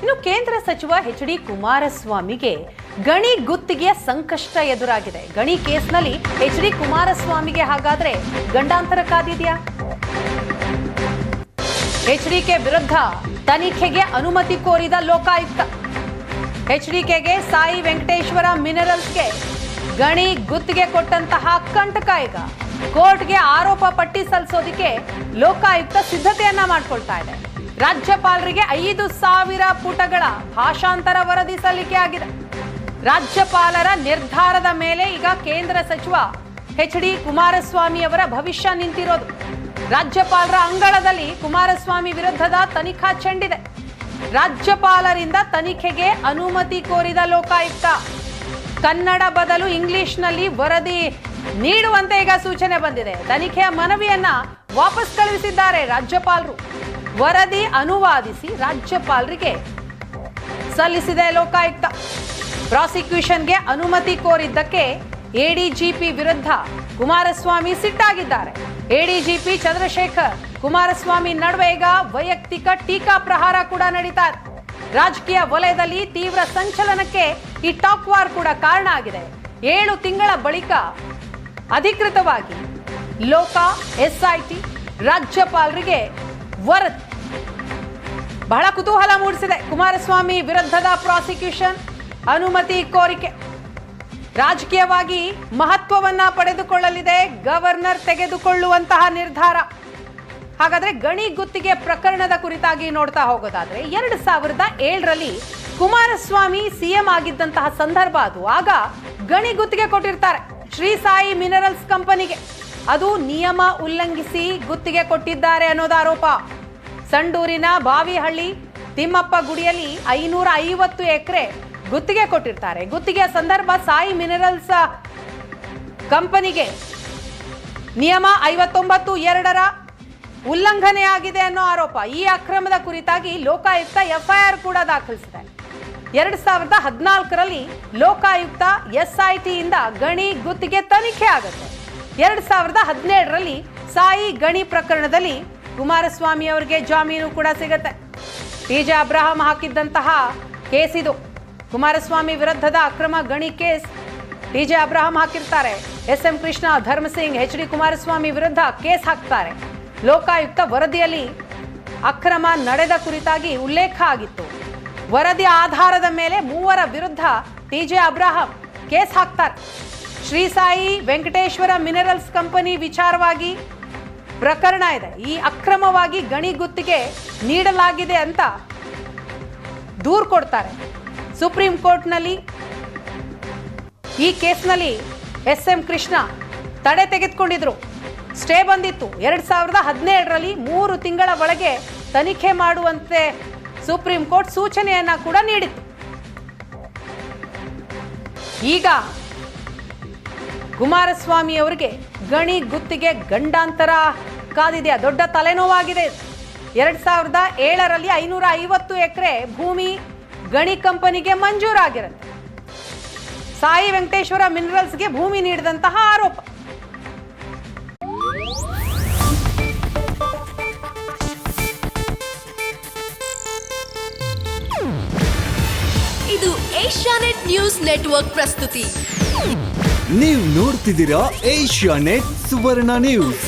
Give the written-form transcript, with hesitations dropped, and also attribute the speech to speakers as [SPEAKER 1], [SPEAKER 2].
[SPEAKER 1] ಇನ್ನು ಕೇಂದ್ರ ಸಚಿವ ಎಚ್.ಡಿ. ಕುಮಾರಸ್ವಾಮಿಗೆ ಗಣಿ ಗುತ್ತಿಗೆಯ ಸಂಕಷ್ಟ ಎದುರಾಗಿದೆ. ಗಣಿ ಕೇಸ್ನಲ್ಲಿ ಎಚ್.ಡಿ. ಕುಮಾರಸ್ವಾಮಿಗೆ ಹಾಗಾದ್ರೆ ಗಂಡಾಂತರ ಕಾದಿದೆಯಾ? ಎಚ್ಡಿಕೆ ವಿರುದ್ಧ ತನಿಖೆಗೆ ಅನುಮತಿ ಕೋರಿದ ಲೋಕಾಯುಕ್ತ. ಎಚ್ಡಿಕೆಗೆ ಸಾಯಿ ವೆಂಕಟೇಶ್ವರ ಮಿನರಲ್ಸ್ಗೆ ಗಣಿ ಗುತ್ತಿಗೆ ಕೊಟ್ಟಂತಹ ಕಂಟಕ ಈಗ ಕೋರ್ಟ್ಗೆ ಆರೋಪ ಪಟ್ಟಿ ಸಲ್ಲಿಸೋದಕ್ಕೆ ಲೋಕಾಯುಕ್ತ ಸಿದ್ಧತೆಯನ್ನ ಮಾಡಿಕೊಳ್ತಾ ಇದೆ. ರಾಜ್ಯಪಾಲರಿಗೆ 5,000 ಪುಟಗಳ ಭಾಷಾಂತರ ವರದಿ ಸಲ್ಲಿಕೆ ಆಗಿದೆ. ರಾಜ್ಯಪಾಲರ ನಿರ್ಧಾರದ ಮೇಲೆ ಈಗ ಕೇಂದ್ರ ಸಚಿವ ಎಚ್.ಡಿ. ಕುಮಾರಸ್ವಾಮಿ ಅವರ ಭವಿಷ್ಯ ನಿಂತಿರೋದು. ರಾಜ್ಯಪಾಲರ ಅಂಗಳದಲ್ಲಿ ಕುಮಾರಸ್ವಾಮಿ ವಿರುದ್ಧದ ತನಿಖಾ ಚೆಂಡಿದೆ. ರಾಜ್ಯಪಾಲರಿಂದ ತನಿಖೆಗೆ ಅನುಮತಿ ಕೋರಿದ ಲೋಕಾಯುಕ್ತ ಕನ್ನಡ ಬದಲು ಇಂಗ್ಲಿಷ್ನಲ್ಲಿ ವರದಿ ನೀಡುವಂತೆ ಈಗ ಸೂಚನೆ ಬಂದಿದೆ. ತನಿಖೆಯ ಮನವಿಯನ್ನ ವಾಪಸ್ ಕಳುಹಿಸಿದ್ದಾರೆ ರಾಜ್ಯಪಾಲರು. ವರದಿ ಅನುವಾದಿಸಿ ರಾಜ್ಯಪಾಲರಿಗೆ ಸಲ್ಲಿಸಿದೆ ಲೋಕಾಯುಕ್ತ. ಪ್ರಾಸಿಕ್ಯೂಷನ್ಗೆ ಅನುಮತಿ ಕೋರಿದ್ದಕ್ಕೆ ಎಡಿಜಿಪಿ ವಿರುದ್ಧ ಕುಮಾರಸ್ವಾಮಿ ಸಿಟ್ಟಾಗಿದ್ದಾರೆ. ಎಡಿಜಿಪಿ ಚಂದ್ರಶೇಖರ್ ಕುಮಾರಸ್ವಾಮಿ ನಡುವೆ ಈಗ ವೈಯಕ್ತಿಕ ಟೀಕಾ ಪ್ರಹಾರ ಕೂಡ ನಡೀತಾ ಇದೆ. ರಾಜಕೀಯ ವಲಯದಲ್ಲಿ ತೀವ್ರ ಸಂಚಲನಕ್ಕೆ ಈ ಟಾಕ್ ವಾರ್ ಕೂಡ ಕಾರಣ ಆಗಿದೆ. 7 ತಿಂಗಳ ಬಳಿಕ ಅಧಿಕೃತವಾಗಿ ಲೋಕ ಎಸ್ಐಟಿ ರಾಜ್ಯಪಾಲರಿಗೆ ವರದಿ ಬಹಳ ಕುತೂಹಲ ಮೂಡಿಸಿದೆ. ಕುಮಾರಸ್ವಾಮಿ ವಿರುದ್ಧದ ಪ್ರಾಸಿಕ್ಯೂಷನ್ ಅನುಮತಿ ಕೋರಿಕೆ ರಾಜಕೀಯವಾಗಿ ಮಹತ್ವವನ್ನ ಪಡೆದುಕೊಳ್ಳಲಿದೆ. ಗವರ್ನರ್ ತೆಗೆದುಕೊಳ್ಳುವಂತಹ ನಿರ್ಧಾರ. ಹಾಗಾದ್ರೆ ಗಣಿ ಗುತ್ತಿಗೆ ಪ್ರಕರಣದ ಕುರಿತಾಗಿ ನೋಡ್ತಾ ಹೋಗೋದಾದ್ರೆ 2007ರಲ್ಲಿ ಕುಮಾರಸ್ವಾಮಿ ಸಿಎಂ ಆಗಿದ್ದಂತಹ ಸಂದರ್ಭ ಅದು. ಆಗ ಗಣಿ ಗುತ್ತಿಗೆ ಕೊಟ್ಟಿರ್ತಾರೆ ಶ್ರೀ ಸಾಯಿ ಮಿನರಲ್ಸ್ ಕಂಪನಿಗೆ. ಅದು ನಿಯಮ ಉಲ್ಲಂಘಿಸಿ ಗುತ್ತಿಗೆ ಕೊಟ್ಟಿದ್ದಾರೆ ಅನ್ನೋದು ಆರೋಪ. ಸಂಡೂರಿನ ಬಾವಿಹಳ್ಳಿ ತಿಮ್ಮಪ್ಪ ಗುಡಿಯಲ್ಲಿ 550 ಎಕರೆ ಗುತ್ತಿಗೆ ಕೊಟ್ಟಿರ್ತಾರೆ. ಗುತ್ತಿಗೆಯ ಸಂದರ್ಭ ಸಾಯಿ ಮಿನರಲ್ಸ್ ಕಂಪನಿಗೆ ನಿಯಮ 59(2) ಉಲ್ಲಂಘನೆ ಆಗಿದೆ ಅನ್ನೋ ಆರೋಪ. ಈ ಅಕ್ರಮದ ಕುರಿತಾಗಿ ಲೋಕಾಯುಕ್ತ ಎಫ್ಐಆರ್ ಕೂಡ ದಾಖಲಿಸಿದೆ. 2014ರಲ್ಲಿ ಲೋಕಾಯುಕ್ತ ಎಸ್ಐಟಿಯಿಂದ ಗಣಿ ಗುತ್ತಿಗೆ ತನಿಖೆ ಆಗುತ್ತೆ. 2017ರಲ್ಲಿ ಸಾಯಿ ಗಣಿ ಪ್ರಕರಣದಲ್ಲಿ ಕುಮಾರಸ್ವಾಮಿ ಅವರಿಗೆ ಜಾಮೀನು ಕೂಡ ಸಿಗುತ್ತೆ. ಟಿ.ಜೆ. ಅಬ್ರಹಾಂ ಹಾಕಿದ್ದಂತಹ ಕೇಸ್ ಇದು. ಕುಮಾರಸ್ವಾಮಿ ವಿರುದ್ಧದ ಅಕ್ರಮ ಗಣಿ ಕೇಸ್ ಟಿ.ಜೆ. ಅಬ್ರಹಾಂ ಹಾಕಿರ್ತಾರೆ. ಎಸ್.ಎಂ. ಕೃಷ್ಣ, ಧರ್ಮಸಿಂಗ್, ಎಚ್.ಡಿ. ಕುಮಾರಸ್ವಾಮಿ ವಿರುದ್ಧ ಕೇಸ್ ಹಾಕ್ತಾರೆ. ಲೋಕಾಯುಕ್ತ ವರದಿಯಲ್ಲಿ ಅಕ್ರಮ ನಡೆದ ಕುರಿತಾಗಿ ಉಲ್ಲೇಖ ಆಗಿತ್ತು. ವರದಿ ಆಧಾರದ ಮೇಲೆ 3 ವಿರುದ್ಧ ಟಿ.ಜೆ. ಅಬ್ರಹಾಂ ಕೇಸ್ ಹಾಕ್ತಾರೆ. ಶ್ರೀ ಸಾಯಿ ವೆಂಕಟೇಶ್ವರ ಮಿನರಲ್ಸ್ ಕಂಪನಿ ವಿಚಾರವಾಗಿ ಪ್ರಕರಣ ಇದೆ. ಈ ಅಕ್ರಮವಾಗಿ ಗಣಿ ಗುತ್ತಿಗೆ ನೀಡಲಾಗಿದೆ ಅಂತ ದೂರು ಕೊಡ್ತಾರೆ. ಸುಪ್ರೀಂ ಕೋರ್ಟ್ನಲ್ಲಿ ಈ ಕೇಸ್ನಲ್ಲಿ ಎಸ್.ಎಂ. ಕೃಷ್ಣ ತಡೆ ತೆಗೆದುಕೊಂಡಿದ್ರು. ಸ್ಟೇ ಬಂದಿತ್ತು. 2017ರಲ್ಲಿ 3 ತಿಂಗಳ ಒಳಗೆ ತನಿಖೆ ಮಾಡುವಂತೆ ಸುಪ್ರೀಂ ಕೋರ್ಟ್ ಸೂಚನೆಯನ್ನ ಕೂಡ ನೀಡಿತ್ತು. ಈಗ ಕುಮಾರಸ್ವಾಮಿ ಅವರಿಗೆ ಗಣಿ ಗುತ್ತಿಗೆ ಗಂಡಾಂತರ ಕಾದಿದೆಯಾ? ದೊಡ್ಡ ತಲೆನೋವಾಗಿದೆ. 2007ರಲ್ಲಿ 550 ಎಕರೆ ಭೂಮಿ ಗಣಿ ಕಂಪನಿಗೆ ಮಂಜೂರಾಗಿರುತ್ತೆ. ಸಾಯಿ ವೆಂಕಟೇಶ್ವರ ಮಿನರಲ್ಸ್ಗೆ ಭೂಮಿ ನೀಡಿದಂತಹ ಆರೋಪ.
[SPEAKER 2] ಇದು ಏಷ್ಯಾನೆಟ್ ನ್ಯೂಸ್ ನೆಟ್ವರ್ಕ್ ಪ್ರಸ್ತುತಿ.
[SPEAKER 3] ನೀವು ನೋಡ್ತಿದ್ದೀರಾ ಏಷ್ಯಾನೆಟ್ ಸುವರ್ಣ ನ್ಯೂಸ್.